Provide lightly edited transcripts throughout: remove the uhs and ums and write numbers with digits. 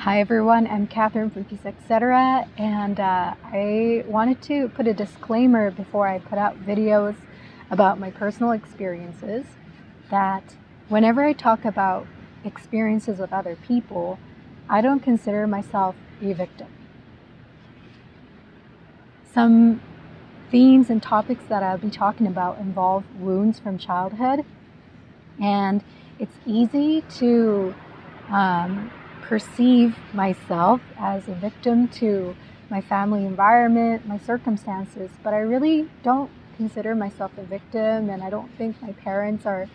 Hi everyone, I'm Catherine from Peace Etc. And I wanted to put a disclaimer before I put out videos about my personal experiences that whenever I talk about experiences with other people, I don't consider myself a victim. Some themes and topics that I'll be talking about involve wounds from childhood, and it's easy to perceive myself as a victim to my family environment, my circumstances, but I really don't consider myself a victim, and I don't think my parents are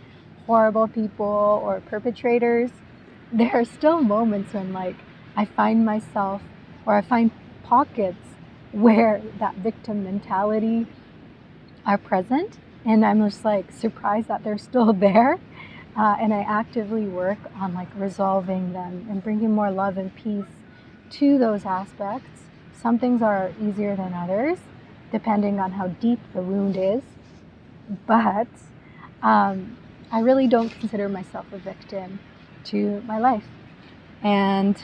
horrible people or perpetrators. There are still moments when I find myself, or I find pockets where that victim mentality are present, and I'm just surprised that they're still there. And I actively work on resolving them and bringing more love and peace to those aspects. Some things are easier than others, depending on how deep the wound is. But I really don't consider myself a victim to my life. And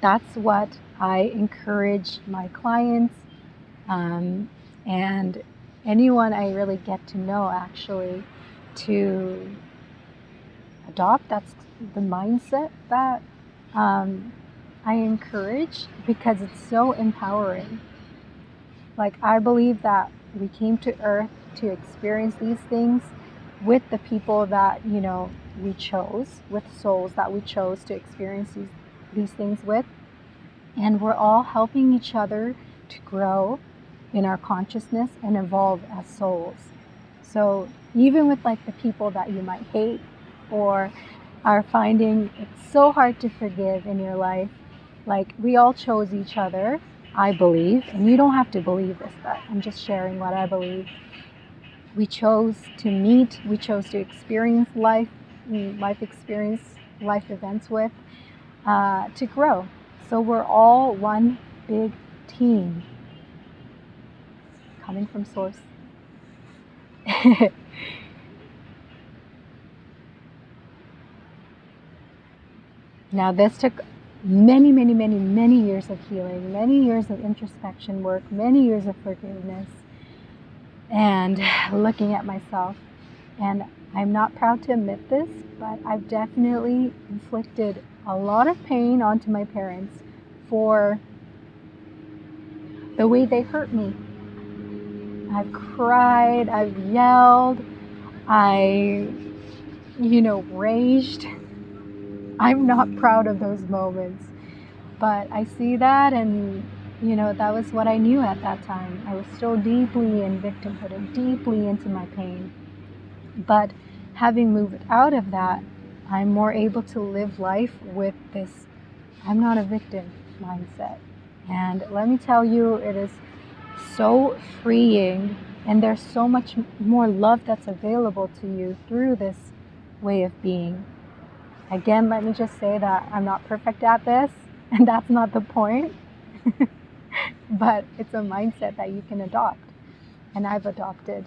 that's what I encourage my clients and anyone I really get to know actually to adopt. That's the mindset that I encourage, because it's so empowering. I believe that we came to Earth to experience these things with the people that we chose, with souls that we chose to experience these things with, and we're all helping each other to grow in our consciousness and evolve as souls. So even with the people that you might hate or are finding it's so hard to forgive in your life, we all chose each other, I believe, and you don't have to believe this, but I'm just sharing what I believe. We chose to meet, we chose to experience life events with, to grow. So we're all one big team coming from source. Now this took many years of healing, many years of introspection work, many years of forgiveness, and looking at myself. And I'm not proud to admit this, but I've definitely inflicted a lot of pain onto my parents for the way they hurt me. I've cried, I've yelled, I raged. I'm not proud of those moments, but I see that, and that was what I knew at that time. I was still deeply in victimhood and deeply into my pain. But having moved out of that, I'm more able to live life with this I'm not a victim mindset. And let me tell you, it is so freeing, and there's so much more love that's available to you through this way of being. Again, let me just say that I'm not perfect at this, and that's not the point. But it's a mindset that you can adopt, and I've adopted.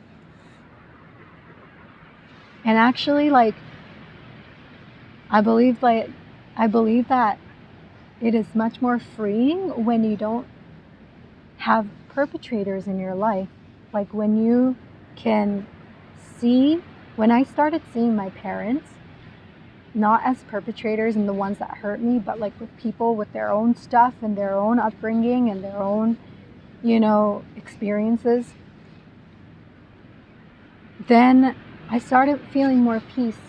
And actually, I believe that it is much more freeing when you don't have perpetrators in your life. When you can see, when I started seeing my parents not as perpetrators and the ones that hurt me, but with people with their own stuff and their own upbringing and their own, experiences, then I started feeling more peace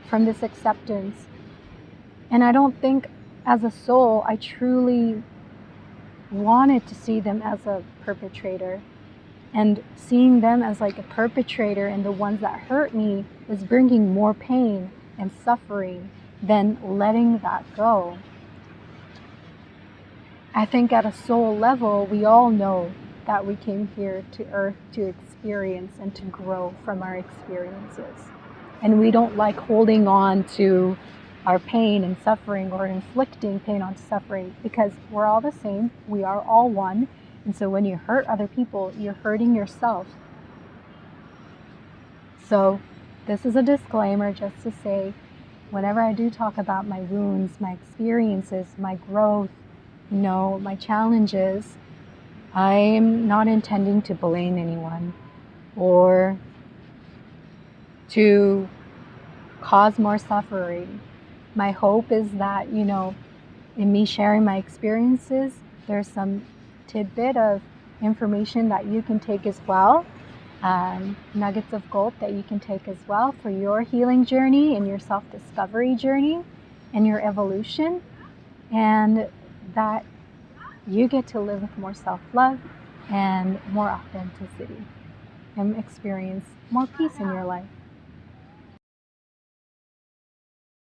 from this acceptance. And I don't think as a soul I truly wanted to see them as a perpetrator. And seeing them as a perpetrator and the ones that hurt me was bringing more pain and suffering than letting that go. I think at a soul level, we all know that we came here to Earth to experience and to grow from our experiences. And we don't like holding on to our pain and suffering, or inflicting pain on suffering, because we're all the same. We are all one. And so when you hurt other people, you're hurting yourself. So this is a disclaimer just to say, whenever I do talk about my wounds, my experiences, my growth, my challenges, I'm not intending to blame anyone or to cause more suffering. My hope is that, in me sharing my experiences, there's some tidbit of information that you can take as well, nuggets of gold that you can take as well for your healing journey and your self-discovery journey and your evolution, and that you get to live with more self-love and more authenticity and experience more peace in your life.